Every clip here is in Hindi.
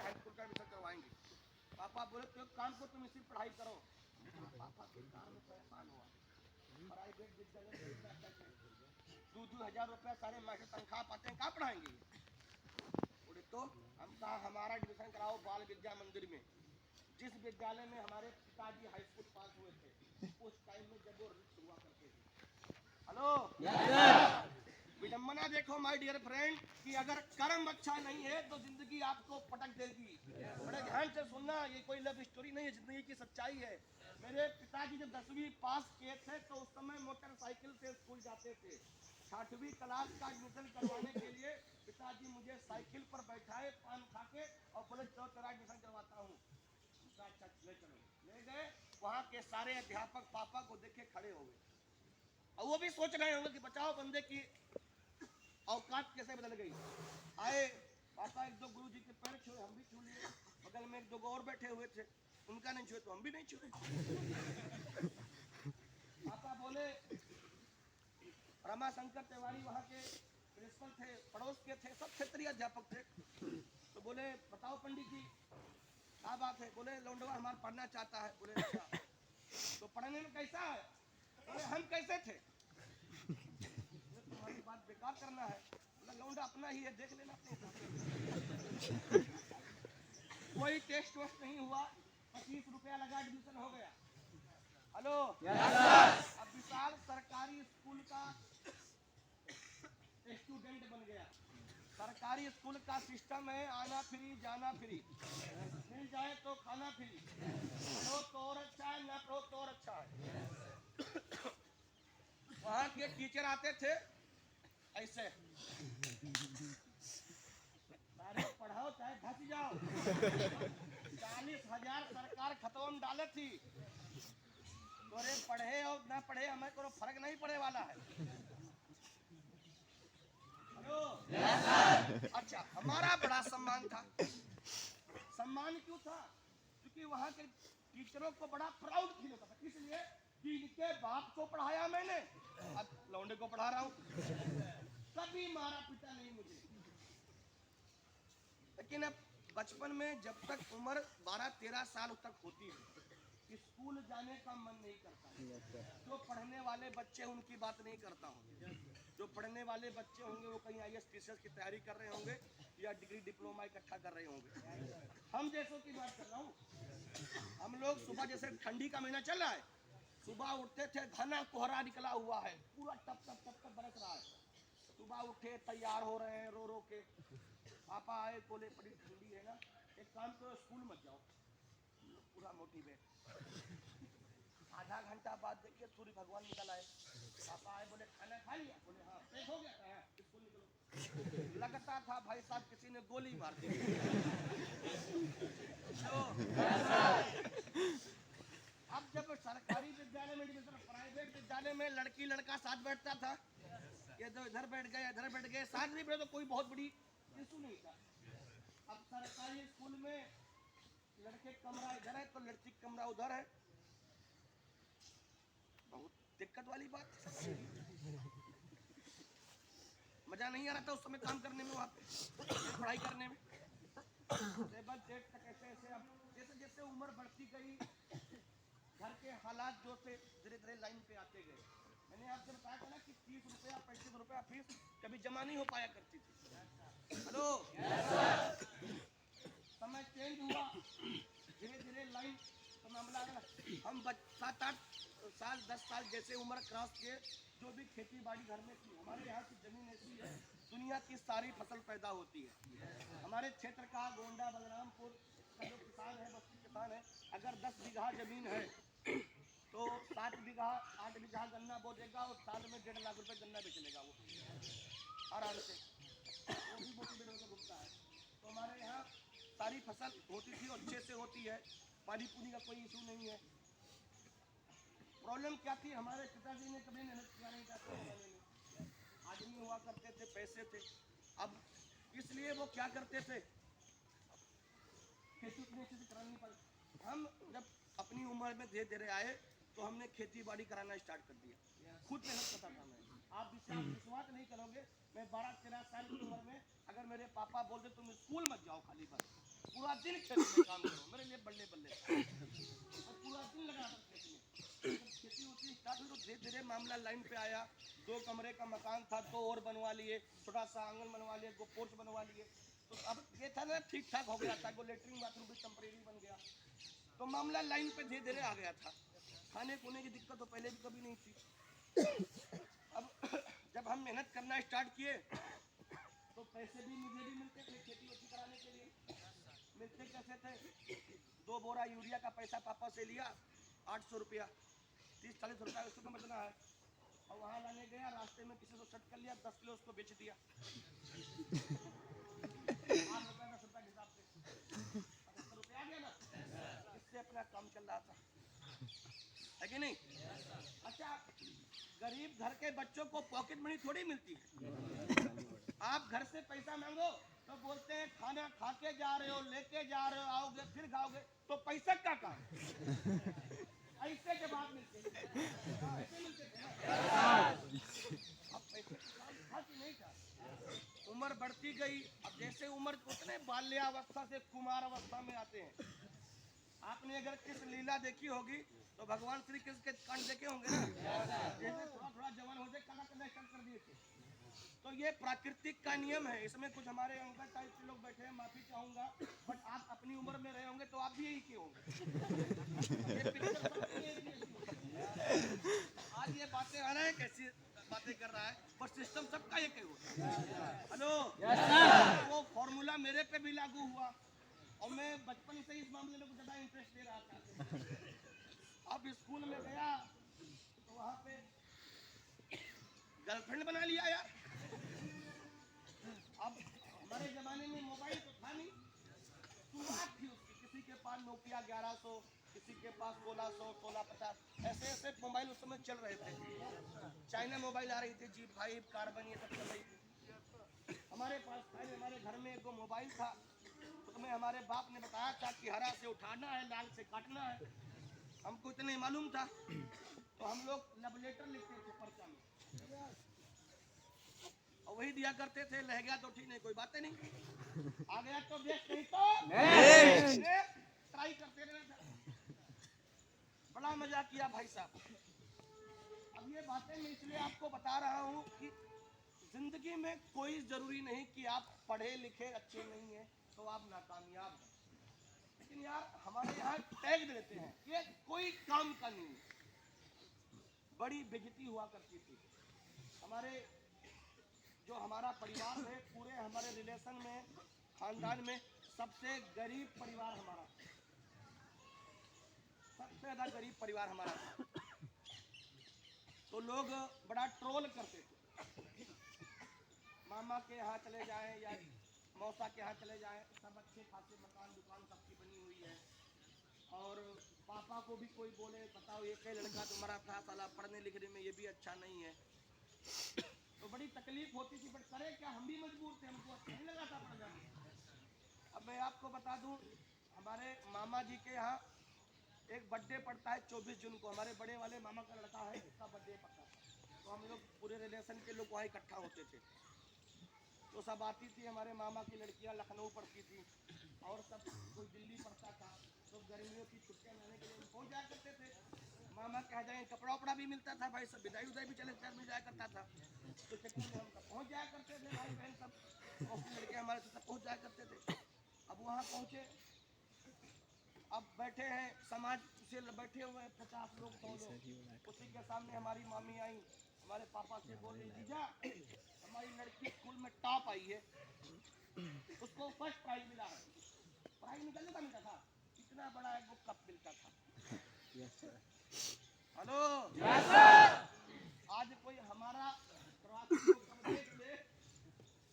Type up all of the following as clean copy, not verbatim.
हाई स्कूल का एडमिशन करवाएंगे। पापा बोले तो एक काम को तुम इसी पढ़ाई करो। पापा बेकार में परेशान हुआ, प्राइवेट विद्यालय में 2-2 हज़ार रुपया सारे मास्टर तनख्वाह पाते हैं, कहाँ पढ़ाएंगे? बोले तो हम कहा हमारा एडमिशन कराओ बाल विद्या मंदिर में, जिस विद्यालय में हमारे पिताजी हाई स्कूल पास हुए थे उस टाइम में जब वो रिक्त हुआ करते थे। हेलो विडम्बना देखो माय डियर फ्रेंड कि अगर कर्म अच्छा नहीं है तो जिंदगी आपको पटक देगी। बड़े ध्यान से सुनना, ये कोई लव स्टोरी नहीं है, जिंदगी की सच्चाई है। मेरे पिताजी जब 10वीं पास किए थे तो उस समय मोटरसाइकिल से स्कूल जाते थे। 6वीं क्लास का एडमिशन करवाने के लिए पिताजी मुझे साइकिल पर बैठाए, पान खा के और बोले चलो तेरा एडमिशन करवाता हूँ। अच्छा ले चलो, ले गए। वहाँ के सारे अध्यापक पापा को देखे खड़े हो गए और वो भी सोच रहे होंगे कि बचाओ बंदे की औकात कैसे बदल गई। आए पापा, एक दो गुरु जी के पैर छुए, हम भी छू लिए। बगल में एक दो और बैठे हुए थे, उनका नहीं छुए तो हम भी नहीं छुए। पापा बोले, रमाशंकर तिवारी वहाँ के प्रिंसिपल थे, पड़ोस के थे, सब क्षेत्रीय अध्यापक थे। तो बोले बताओ पंडित जी क्या बात है? बोले लौंडवा हमारा पढ़ना चाहता है। बोले अच्छा, तो पढ़ने में कैसा है? बोले हम कैसे थे? तुम्हारी बात बेकार करना है। बोला लौंडा अपना ही है, देख लेना अपने हिसाब से। कोई टेस्ट वेस्ट नहीं हुआ, 25 रुपया लगा, एडमिशन हो गया। हेलो अब विशाल सरकारी स्कूल का स्टूडेंट बन गया। सरकारी स्कूल का सिस्टम है आना फ्री जाना फ्री, मिल जाए तो खाना फ्री, पढ़ो तो और अच्छा है, ना पढ़ो तो और अच्छा है। वहाँ के टीचर आते थे ऐसे, सारे पढ़ाओ चाहे धस जाओ। 40,000 सरकार खतौन डाले थी, तोरे पढ़े और ना पढ़े हमें कोई फर्क नहीं पड़े वाला है। हेलो अच्छा, हमारा बड़ा सम्मान था। सम्मान क्यों था? क्योंकि वहाँ के टीचरों को बड़ा प्राउड फील होता था, इसलिए कि इनके बाप को पढ़ाया मैंने, अब लौंडे को पढ़ा रहा हूँ। कभी मारा पीटा नहीं मुझे। लेकिन अब बचपन में जब तक उम्र 12-13 साल तक होती है, स्कूल जाने का मन नहीं करता है। जो पढ़ने वाले बच्चे उनकी बात नहीं करता हूँ, जो पढ़ने वाले बच्चे होंगे वो कहीं IAS PCS की तैयारी कर रहे होंगे या डिग्री डिप्लोमा इकट्ठा कर रहे होंगे। हम जैसों की बात कर रहा हूँ। हम लोग सुबह, जैसे ठंडी का महीना चल रहा है, सुबह उठते थे, घना कोहरा निकला हुआ है, पूरा टप टप टप टप बरस रहा है। सुबह उठे, तैयार हो रहे हैं रो रो के। पापा आए, बोले बड़ी ठंडी है ना, एक काम करो स्कूल मत जाओ। पूरा मोटिवेट। आधा घंटा बाद देखिए सूर्य भगवान निकल आए। पापा आए, बोले खाना खा लिया? बोले हाँ। पेट हो गया? हाँ, स्कूल निकलो। लगता था भाई साहब किसी ने गोली मार दी। अब जब सरकारी विद्यालय में एडमिशन, प्राइवेट विद्यालय में लड़की लड़का साथ बैठता था, ये तो इधर बैठ गए इधर बैठ गए, साथ नहीं बैठे तो कोई बहुत बड़ी इशू नहीं था। अब सरकारी स्कूल में लड़के कमरा इधर है तो लड़की कमरा उधर है, बहुत दिक्कत वाली बात। मजा नहीं आ रहा था उस समय काम करने में, वहाँ पे पढ़ाई करने में। लेवल 8 तक ऐसे ऐसे, अब जैसे जैसे उम्र बढ़ती गई, घर के हालात जो से धीरे धीरे लाइन पे आते गए। मैंने आपसे बताया था ना कि 30 रुपया 35 रुपया फीस कभी जमा नहीं हो पाया करती थी। हेलो समय चेंज हुआ, धीरे धीरे लाइन का मामला आया। हम 7-8 साल 10 साल जैसे उम्र क्रॉस किए, जो भी खेती बाड़ी घर में की, हमारे यहाँ की जमीन ऐसी है, दुनिया की सारी फसल पैदा होती है। हमारे क्षेत्र का गोंडा बलरामपुर का जो किसान है, बस्ती किसान है, अगर 10 बीघा जमीन है तो 7 बीघा 8 बीघा गन्ना बो देगा और साल में 1.5 लाख रुपए गन्ना बेच लेगा वो आराम से। वो भी मोटिवेट होकर घूमता है। तो हमारे यहाँ सारी फसल होती थी और अच्छे से होती है, पानी पूरी का कोई इशू नहीं है। प्रॉब्लम क्या थी? हमारे पिताजी ने कभी मेहनत किया नहीं था जमाने में, आदमी हुआ करते थे, पैसे थे। अब इसलिए वो क्या करते थे, खेती उतनी अच्छे से करानी नहीं पड़ी। हम जब अपनी उम्र में धीरे धीरे आए तो हमने खेती बाड़ी कराना स्टार्ट कर दिया, खुद मेहनत करता था मैं। आप विश्वास नहीं करोगे, मैं 12-13 साल की उम्र में अगर मेरे पापा बोलते तुम स्कूल मत जाओ, खाली बस पूरा दिन खेत में काम करो, मेरे लिए बल्ले बल्ले और पूरा दिन लगा था खेत में। जब खेती होती स्टार्ट हुई तो धीरे धीरे मामला लाइन पे आया। 2 कमरे का मकान था, 2 और बनवा लिए, छोटा सा आंगन बनवा लिए, 2 पोर्च बनवा लिए। तो अब ये था ना ठीक ठाक हो गया था, वो लेटरिन बाथरूम भी टेम्परेरी बन गया, तो मामला लाइन पे धीरे धीरे आ गया था। खाने खूने की दिक्कत तो पहले भी कभी नहीं थी। अब जब हम मेहनत करना स्टार्ट किए तो पैसे भी मुझे भी मिलते थे खेती वेती कराने के लिए। मिलते कैसे थे, 2 बोरा यूरिया का पैसा पापा से लिया, 800 रुपया, 30-40 रुपया उसको बचना है। और वहाँ लाने गया, रास्ते में किसी को सेट कर लिया, 10 किलो उसको बेच दिया, 8 रुपया 10 रुपया के हिसाब से 75 रुपया आ गया ना। इससे अपना काम चल रहा था, है कि नहीं? अच्छा, गरीब घर के बच्चों को पॉकेट मनी थोड़ी मिलती है। आप घर से पैसा मांगो तो बोलते हैं खाना खा के जा रहे हो, लेके जा रहे हो, आओगे फिर खाओगे, तो पैसा का काम ऐसे जवाब मिलते हैं, ऐसे मिलते थे ना। अब पैसे का काम था कि नहीं था? उम्र बढ़ती गई, अब जैसे उम्र उतने बाल्यावस्था से कुमार अवस्था में आते हैं। आपने अगर कृष्ण लीला देखी होगी तो भगवान श्री कृष्ण के कांड देखे होंगे ना, जैसे थोड़ा थोड़ा जवान हो जाए काला करना स्टार्ट कर दिए थे। तो ये प्राकृतिक का नियम है। इसमें कुछ हमारे अंकल टाइप के लोग बैठे हैं, माफी चाहूंगा, बट आप अपनी उम्र में रहे होंगे तो आप भी यही किए होंगे। ये पिक्चर सबकी एक जैसी होती है। आज ये बातें आ रहा है, कैसी बातें कर रहा है, पर सिस्टम सबका एक ही होता है। हेलो, वो फॉर्मूला मेरे पे भी लागू हुआ और मैं बचपन से इस मामले में कुछ ज्यादा इंटरेस्ट दे रहा था। अब स्कूल में गया तो वहाँ पे गर्लफ्रेंड बना लिया यार। अब हमारे जमाने में मोबाइल तो था नहीं, शुरुआत थी उसकी, किसी के पास नोकिया 1100, किसी के पास 1600, 1650, ऐसे ऐसे मोबाइल उस समय चल रहे थे। चाइना मोबाइल आ रही थी, G5, कार्बन, ये सब चल रही थी। हमारे पास था, हमारे घर में एक मोबाइल था, उसमें हमारे बाप ने बताया था कि हरा से उठाना है, लाल से काटना है। हमको इतना ही मालूम था, तो हम लोग लव लेटर लिखते थे पर्चा में और वही दिया करते थे। रह गया तो ठीक नहीं, कोई बातें नहीं, आ गया तो बेस्ट, नहीं तो ट्राई करते रहना था। बड़ा मजा किया भाई साहब। अब ये बातें मैं इसलिए आपको बता रहा हूँ कि जिंदगी में कोई जरूरी नहीं कि आप पढ़े लिखे अच्छे नहीं है तो आप नाकामयाब हैं, लेकिन यार हमारे यहाँ टैग देते हैं कि कोई काम का नहीं। बड़ी बेइज्जती हुआ करती थी। हमारे जो हमारा परिवार है, पूरे हमारे रिलेशन में, खानदान में सबसे गरीब परिवार हमारा, सबसे ज्यादा गरीब परिवार हमारा था। तो लोग बड़ा ट्रोल करते थे। मामा के यहाँ चले जाएं या मौसा के यहाँ चले जाएं, सब अच्छे खासे मकान दुकान सबकी बनी हुई है, और पापा को भी कोई बोले बताओ ये क्या लड़का तुम्हारा था, साला पढ़ने लिखने में ये भी अच्छा नहीं है, तो बड़ी तकलीफ होती थी। बट करे क्या, हम भी मजबूर थे, हमको अच्छा नहीं लगा था पढ़ जाना। अब मैं आपको बता दूं, हमारे मामा जी के यहाँ एक बर्थडे पड़ता है 24 जून को, हमारे बड़े वाले मामा का लड़का है, उसका बर्थडे पड़ता था। तो हम लोग पूरे रिलेशन के लोग वहाँ इकट्ठा होते थे। तो सब आती थी, हमारे मामा की लड़कियाँ लखनऊ पढ़ती थी और सब कोई दिल्ली पढ़ता था। तो गर्मियों की छुट्टियाँ मनाने के लिए हम पहुँच जाया करते थे। मामा कह जाए कपड़ा उपड़ा भी मिलता था भाई, सब विदाई उदाई भी चले मिल जाया करता था। तो चक्कर में हम सब पहुँच जाया करते थे, भाई बहन सब और लड़के हमारे से सब पहुँच जाया करते थे। अब वहाँ पहुँचे, अब बैठे हैं समाज से बैठे हुए हैं 50 लोग 100 लोग, उसी के सामने हमारी मामी आई, हमारे पापा से बोल रही जीजा हमारी लड़की स्कूल में टॉप आई है, उसको फर्स्ट प्राइज मिला है। प्राइज निकलने का मिलता था, इतना बड़ा एक वो कप मिलता था। हेलो, आज कोई हमारा रात को कप देख ले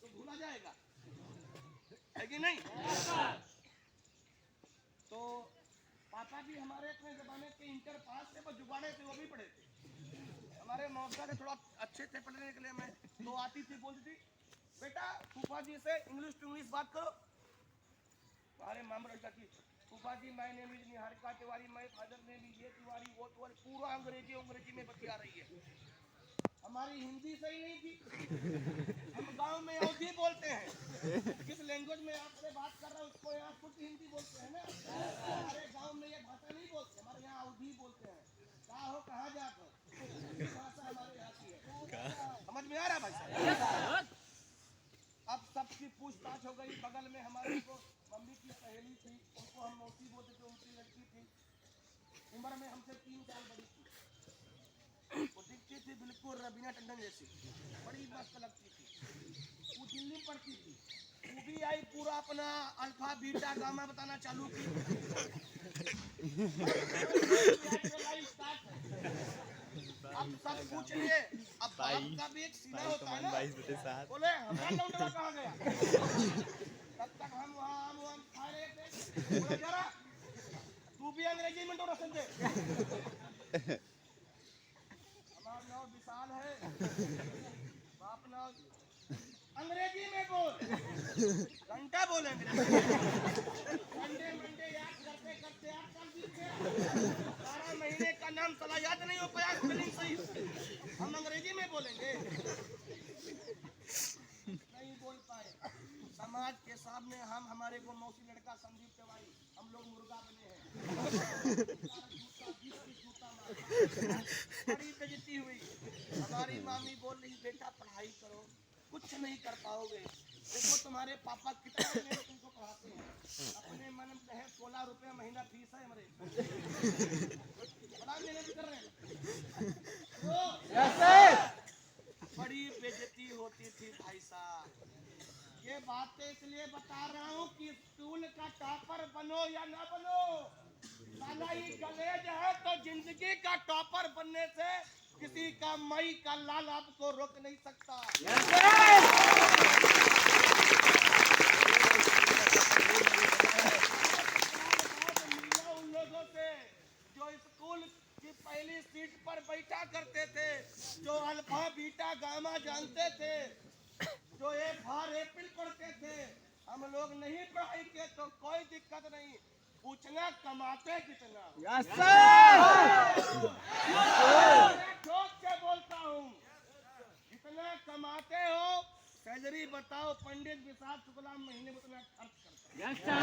तो भूला जाएगा, है कि नहीं? तो पापा भी हमारे अपने जमाने के इंटर पास थे, पर जुगाड़े थे, वो भी पढ़े थे। हमारे मौसा से थोड़ा अच्छे थे पढ़ने के लिए, मैं तो आती थी, बोलती थी बेटा फूफा जी से इंग्लिश टू इंग्लिश बात करो। हमारे मामा लड़का की फूफा जी my name is Niharika Tiwari, my father name is ये तिवारी वो तिवारी, पूरा अंग्रेजी में बतिया रही है। हमारी हिंदी सही नहीं थी, हम गांव में अवधी बोलते हैं, किस लैंग्वेज में आपसे बात कर रहा हूँ उसको यहाँ कुछ हिंदी पाँच हो गई। बगल में हमारे को मम्मी की सहेली थी, उनको हम मौसी बोलते थे, उनकी लड़की थी, उम्र में हमसे 3 साल बड़ी थी। वो दिखती थी बिल्कुल रवीना टंडन जैसी, बड़ी मस्त लगती थी। वो दिल्ली पढ़ती थी, वो भी आई, पूरा अपना अल्फा बीटा गामा बताना चालू की। अब सब पूछ लिए, अब बाप का भी एक सीना होता है ना, बोले हमारा लौंडवा कहाँ गया। तब तक हम वहाँ खा रहे थे, बोले जरा तू भी अंग्रेजी में थोड़ा समझे। हमारा नाम विशाल है, बाप नाम अंग्रेजी में बोल, घंटा बोले संडे मंडे याद करते करते 8 साल बीत गया। 12 महीने का नाम चला याद नहीं हो पाया स्पेलिंग सही, हम अंग्रेजी में बोलेंगे, नहीं बोल पाए। समाज के सामने हम हमारे को मौसी लड़का संदीप तिवारी, हम लोग मुर्गा बने हैं। बड़ी बेइज्जती हुई। हमारी मामी बोल रही बेटा पढ़ाई करो, कुछ नहीं कर पाओगे, देखो तुम्हारे पापा कितना मेहनत तुमको पढ़ाते हैं, अपने मन में कहे 16 रुपये महीना फीस है हमारे, बड़ा मेहनत कर रहे हैं। बड़ी बेइज्जती होती थी भाई साहब। ये बातें इसलिए बता रहा हूँ कि स्कूल का टॉपर बनो या ना बनो, साला ही कॉलेज है तो जिंदगी का टॉपर बनने से किसी का मई का लाल आपको रोक नहीं सकता। उन लोगों से जो स्कूल की पहली सीट पर बैठा करते थे, जो अल्फा बीटा गामा जानते थे, जो ए फॉर एप्पल पढ़ते थे, हम लोग नहीं पढ़ाई के तो कोई दिक्कत नहीं, पूछना कमाते कितना। Yes sir. ठोक के बोलता हूँ, जितना कमाते हो सैलरी बताओ, पंडित विशाल शुक्ला महीने में उतना खर्च करता है। Yes sir.